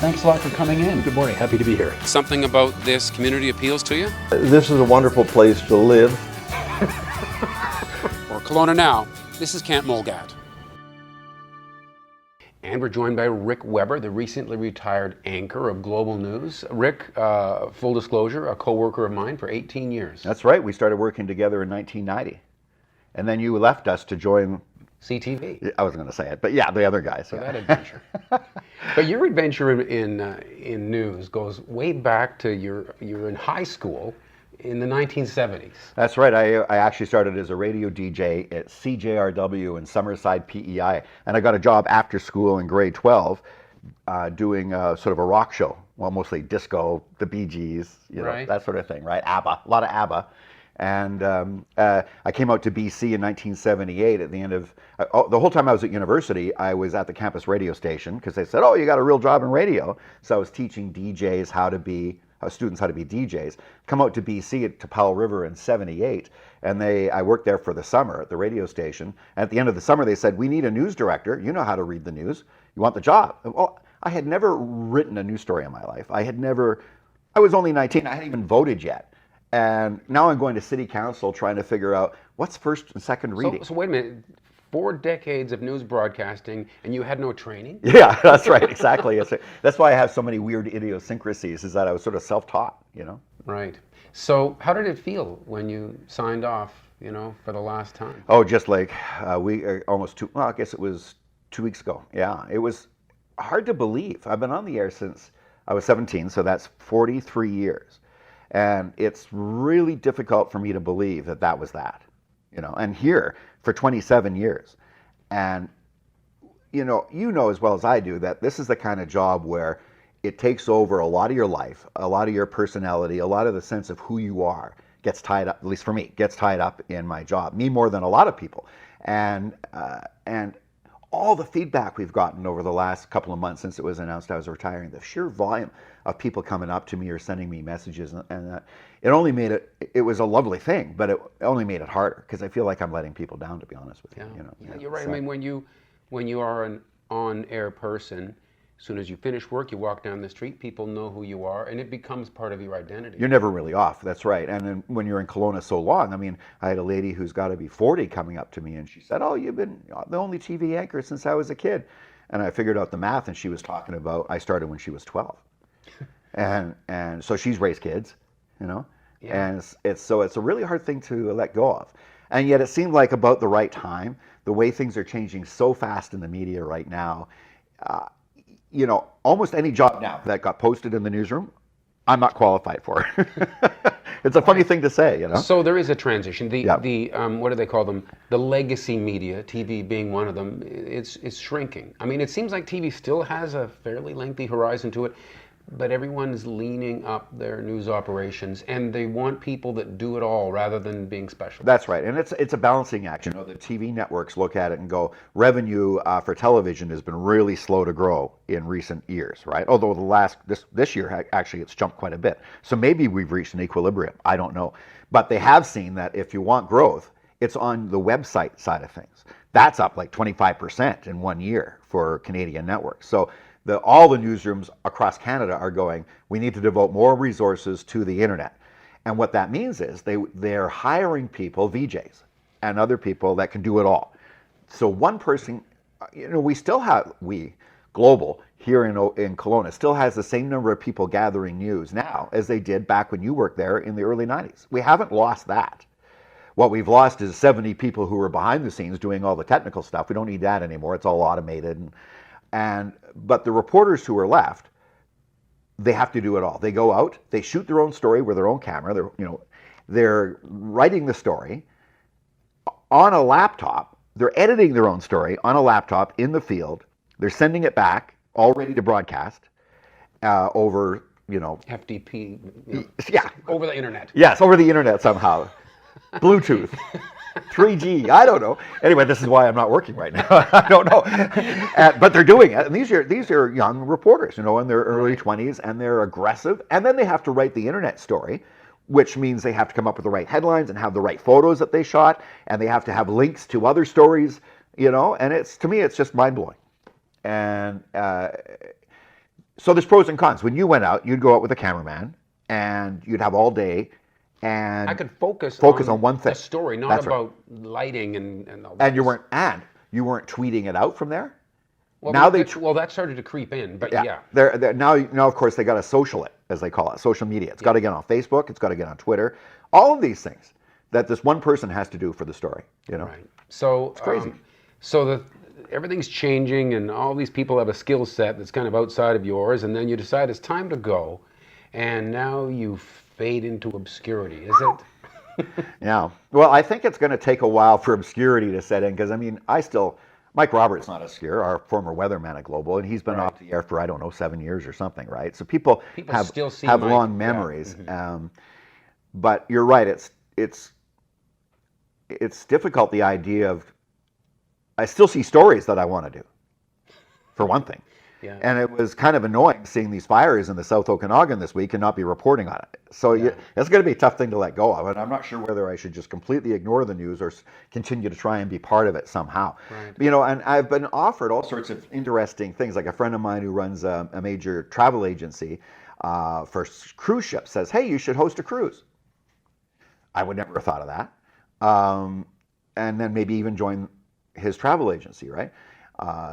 Thanks a lot for coming in. Good morning. Happy to be here. Something about this community appeals to you? This is a wonderful place to live. For Kelowna Now, this is Camp Mulgat. And we're joined by Rick Weber, the recently retired anchor of Global News. Rick, full disclosure, a co-worker of mine for 18 years. That's right. We started working together in 1990. And then you left us to join CTV. I wasn't going to say it, but yeah, the other guys. For that adventure. But your adventure in news goes way back to you were in high school in the 1970s. That's right. I actually started as a radio DJ at CJRW in Summerside, PEI, and I got a job after school in grade 12 doing sort of a rock show. Well, mostly disco, the Bee Gees, Right. that sort of thing, right? ABBA, a lot of ABBA. And I came out to BC in 1978 at the end of, the whole time I was at university, I was at the campus radio station because they said, oh, you got a real job in radio. So I was teaching DJs students how to be DJs. Come out to BC to Powell River in 78, and I worked there for the summer at the radio station. And at the end of the summer, they said, we need a news director. You know how to read the news. You want the job? Well, I had never written a news story in my life. I was only 19. I hadn't even voted yet. And now I'm going to city council trying to figure out what's first and second reading. So wait a minute, 4 decades of news broadcasting and you had no training? Yeah, that's right, exactly. That's why I have so many weird idiosyncrasies, is that I was sort of self-taught, Right. So how did it feel when you signed off, for the last time? Oh, just like I guess it was 2 weeks ago. Yeah, it was hard to believe. I've been on the air since I was 17, so that's 43 years. And it's really difficult for me to believe that was that, and here for 27 years. And, you know as well as I do that this is the kind of job where it takes over a lot of your life, a lot of your personality, a lot of the sense of who you are gets tied up, at least for me, gets tied up in my job, me more than a lot of people. And all the feedback we've gotten over the last couple of months since it was announced I was retiring, the sheer volume of people coming up to me or sending me messages, and it only made it was a lovely thing, but it only made it harder because I feel like I'm letting people down, to be honest with you. Yeah, you're right. So, I mean, when you are an on-air person, as soon as you finish work, you walk down the street, people know who you are, and it becomes part of your identity. You're never really off, that's right. And then when you're in Kelowna so long, I mean, I had a lady who's got to be 40 coming up to me, and she said, oh, you've been the only TV anchor since I was a kid. And I figured out the math, and she was talking about, I started when she was 12. and so she's raised kids, Yeah. And it's a really hard thing to let go of. And yet it seemed like about the right time, the way things are changing so fast in the media right now, almost any job now that got posted in the newsroom, I'm not qualified for. It's a funny thing to say, So there is a transition. The what do they call them? The legacy media, TV being one of them, it's shrinking. I mean, it seems like TV still has a fairly lengthy horizon to it, but everyone's leaning up their news operations, and they want people that do it all rather than being special. That's right, and it's a balancing act. The TV networks look at it and go, revenue for television has been really slow to grow in recent years, right? Although this year actually it's jumped quite a bit. So maybe we've reached an equilibrium. I don't know, but they have seen that if you want growth, it's on the website side of things. That's up like 25% in 1 year for Canadian networks. So all the newsrooms across Canada are going, we need to devote more resources to the internet. And what that means is they're hiring people, VJs, and other people that can do it all. So one person, Global, here in Kelowna, still has the same number of people gathering news now as they did back when you worked there in the early 90s. We haven't lost that. What we've lost is 70 people who were behind the scenes doing all the technical stuff. We don't need that anymore. It's all automated. But the reporters who are left, they have to do it all. They go out, they shoot their own story with their own camera. They're writing the story on a laptop. They're editing their own story on a laptop in the field. They're sending it back, all ready to broadcast over, FTP. Yeah, over the internet. Yes, over the internet somehow. Bluetooth. 3G, I don't know. Anyway, this is why I'm not working right now. I don't know. But they're doing it. And these are young reporters, in their early 20s, and they're aggressive. And then they have to write the internet story, which means they have to come up with the right headlines and have the right photos that they shot, and they have to have links to other stories, and to me, it's just mind-blowing. And So there's pros and cons. When you went out, you'd go out with a cameraman, and you'd have all day, and I could focus on one thing. The story, not That's about lighting and all that. And you weren't tweeting it out from there. Well, now that started to creep in, but yeah. They're now of course they got to social it, as they call it, social media. It's got to get on Facebook. It's got to get on Twitter. All of these things that this one person has to do for the story. Right. So it's crazy. Everything's changing, and all these people have a skill set that's kind of outside of yours, and then you decide it's time to go, and now you fade into obscurity. Is it? Yeah. Well, I think it's going to take a while for obscurity to set in, because Mike Roberts not obscure, our former weatherman at Global, and he's been off the air for 7 years or something, right? So people still see have Mike, long memories. But you're right. It's difficult, the idea of. I still see stories that I want to do, for one thing. Yeah. And it was kind of annoying seeing these fires in the South Okanagan this week and not be reporting on it. So it's going to be a tough thing to let go of. And I'm not sure whether I should just completely ignore the news or continue to try and be part of it somehow. Right. And I've been offered all sorts of interesting things. Like a friend of mine who runs a major travel agency for cruise ships says, hey, you should host a cruise. I would never have thought of that. And then maybe even join his travel agency, right?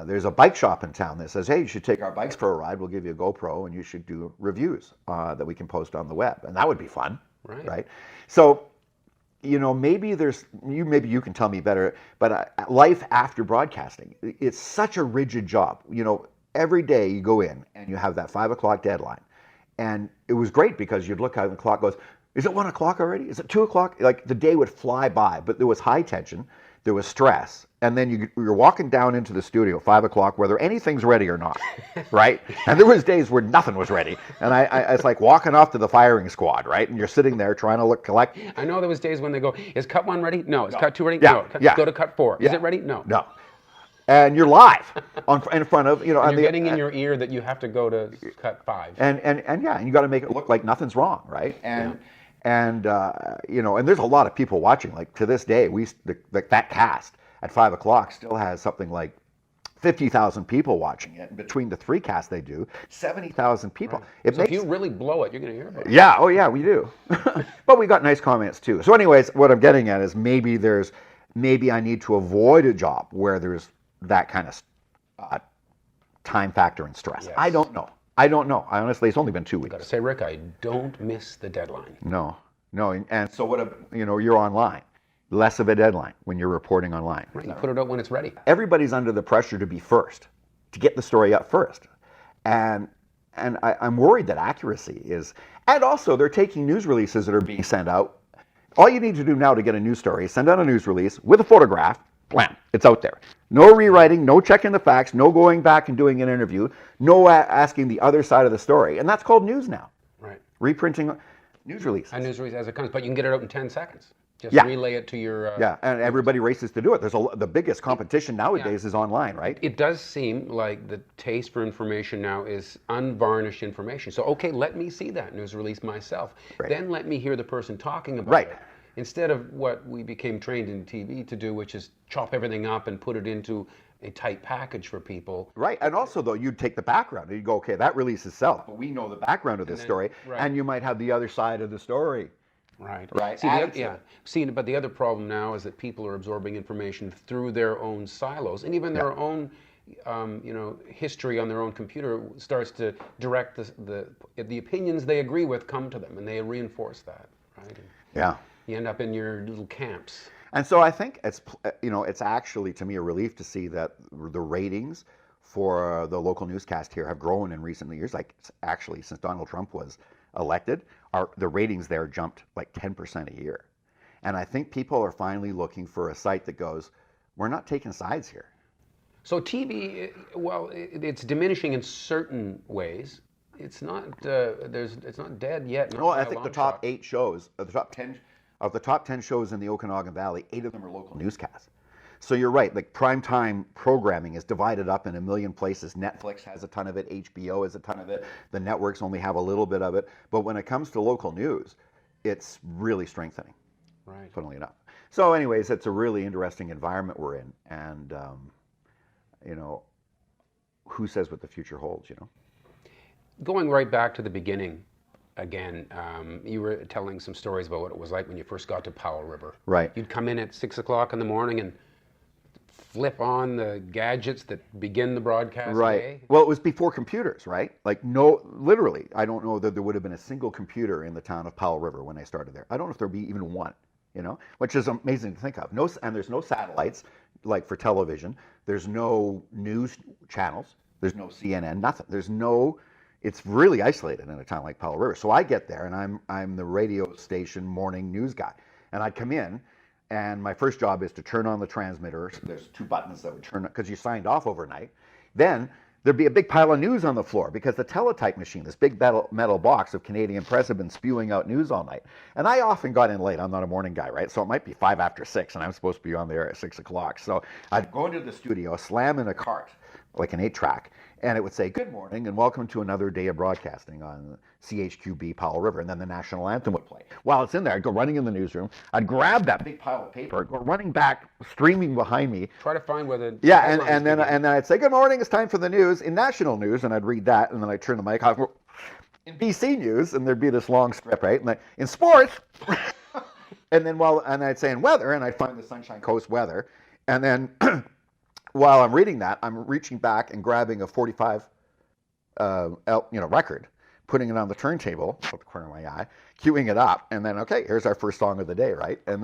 There's a bike shop in town that says, hey, you should take our bikes for a ride. We'll give you a GoPro, and you should do reviews that we can post on the web. And that would be fun, right? So, maybe you can tell me better, but life after broadcasting, it's such a rigid job. Every day you go in and you have that 5 o'clock deadline. And it was great because you'd look out and the clock goes, is it 1 o'clock already? Is it 2 o'clock? Like the day would fly by, but there was high tension. There was stress, and then you're walking down into the studio 5 o'clock, whether anything's ready or not, right? And there was days where nothing was ready, and it's like walking off to the firing squad, right? And you're sitting there trying to collect. I know there was days when they go, "Is cut 1 ready? No. Is cut 2 ready? Yeah. No. Go to cut 4. Yeah. Is it ready? No. No. And you're live in front of And you're getting in your ear that you have to go to cut 5. And you got to make it look like nothing's wrong, right? And there's a lot of people watching. Like to this day, that cast at 5 o'clock still has something like 50,000 people watching it. And between the 3 casts they do, 70,000 people. Right. So if you really blow it, you're going to hear about it. Yeah. Oh yeah, we do. But we got nice comments too. So anyways, what I'm getting at is maybe I need to avoid a job where there's that kind of time factor and stress. Yes. I don't know. I honestly, it's only been 2 weeks. Got to say, Rick, I don't miss the deadline. No. And so you're online. Less of a deadline when you're reporting online. Right. You put it out when it's ready. Everybody's under the pressure to be first, to get the story up first. And I'm worried that accuracy is, and also they're taking news releases that are being sent out. All you need to do now to get a news story is send out a news release with a photograph. Blam, it's out there. No rewriting, no checking the facts, no going back and doing an interview, no asking the other side of the story. And that's called news now. Right. Reprinting news releases. A news release as it comes, but you can get it out in 10 seconds. Just relay it to your... and everybody races to do it. The biggest competition nowadays is online, right? It does seem like the taste for information now is unvarnished information. So, okay, let me see that news release myself. Right. Then let me hear the person talking about it. Instead of what we became trained in TV to do, which is chop everything up and put it into a tight package for people. Right, and also though, you'd take the background and you go, okay, that release itself, but we know the background of this story, and you might have the other side of the story. Right. See, but the other problem now is that people are absorbing information through their own silos, and even their own, history on their own computer starts to direct the opinions they agree with come to them, and they reinforce that. Right. You end up in your little camps. And so I think it's actually to me a relief to see that the ratings for the local newscast here have grown in recent years. Like actually since Donald Trump was elected, the ratings there jumped like 10% a year. And I think people are finally looking for a site that goes, we're not taking sides here. So TV, it's diminishing in certain ways. It's not it's not dead yet. No, I think the top 8 shows, the top 10 of the top 10 shows in the Okanagan Valley, 8 of them are local newscasts. So you're right, like primetime programming is divided up in a million places. Netflix has a ton of it, HBO has a ton of it, the networks only have a little bit of it. But when it comes to local news, it's really strengthening, funnily enough. So anyways, it's a really interesting environment we're in. And, who says what the future holds, Going right back to the beginning again, you were telling some stories about what it was like when you first got to Powell River. Right. You'd come in at 6 o'clock in the morning and flip on the gadgets that begin the broadcast Right. day. Well, it was before computers, right? Like, no, literally, I don't know that there would have been a single computer in the town of Powell River when I started there. I don't know if there'd be even one, which is amazing to think of. No, and there's no satellites like for television. There's no news channels. There's no CNN, nothing. It's really isolated in a town like Powell River. So I get there and I'm the radio station morning news guy. And I'd come in, and my first job is to turn on the transmitter. There's 2 buttons that would turn on because you signed off overnight. Then there'd be a big pile of news on the floor because the teletype machine, this big metal box of Canadian Press, had been spewing out news all night. And I often got in late. I'm not a morning guy, right? So it might be 5 after 6, and I'm supposed to be on there at 6 o'clock. So I'd go into the studio, slam in a cart, like an 8-track, and it would say, "Good morning and welcome to another day of broadcasting on CHQB Powell River," and then the national anthem would play. While it's in there, I'd go running in the newsroom, I'd grab that big pile of paper, go running back, streaming behind me. Try to find where the and then I'd say, "Good morning, it's time for the news," in national news, and I'd read that, and then I'd turn the mic off, in BC news, and there'd be this long strip, right? And in sports, and then I'd say in weather, and I'd find the Sunshine Coast weather, and then while I'm reading that, I'm reaching back and grabbing a 45 record, putting it on the turntable, out the corner of my eye, queuing it up, and then, okay, here's our first song of the day, right? And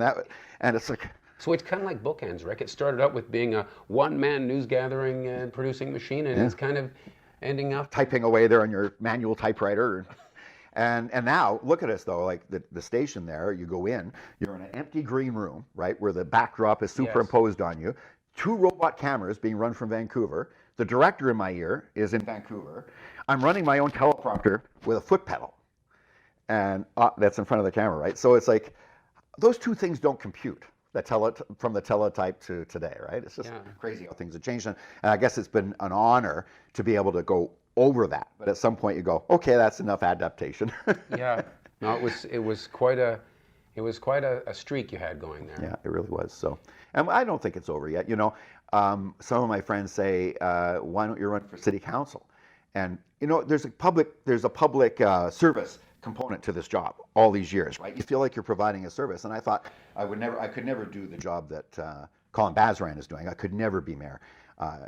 it's like... So it's kind of like bookends, Rick. It started out with being a one-man news gathering and producing machine, and it's kind of ending up... typing away there on your manual typewriter. And now, look at us, though, like the station there, you go in, you're in an empty green room, right, where the backdrop is superimposed on you, 2 robot cameras being run from Vancouver. The director in my ear is in Vancouver. I'm running my own teleprompter with a foot pedal. And that's in front of the camera, right? So it's like, those 2 things don't compute, from the teletype to today, right? It's just crazy how things have changed. And I guess it's been an honor to be able to go over that. But at some point you go, okay, that's enough adaptation. Yeah. No, it was quite a streak you had going there. Yeah, it really was. So, and I don't think it's over yet. Some of my friends say, "Why don't you run for city council?" And there's a public service component to this job all these years, right? You feel like you're providing a service. And I thought I could never do the job that Colin Bazran is doing. I could never be mayor.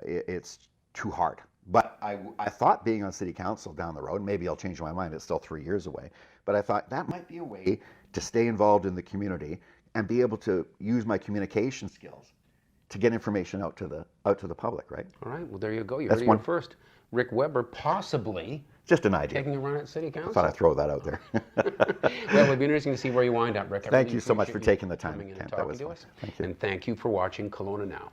It's too hard. But I thought being on city council down the road, maybe I'll change my mind. It's still 3 years away. But I thought that might be a way to stay involved in the community and be able to use my communication skills to get information out to the public, right? All right. Well, there you go. You heard it here first. Rick Weber possibly just an idea taking a run at city council. I thought I'd throw that out there. Well, it'd be interesting to see where you wind up, Rick. Thank you so much for taking the time, Kent. That was to us. Thank you. And thank you for watching Kelowna Now.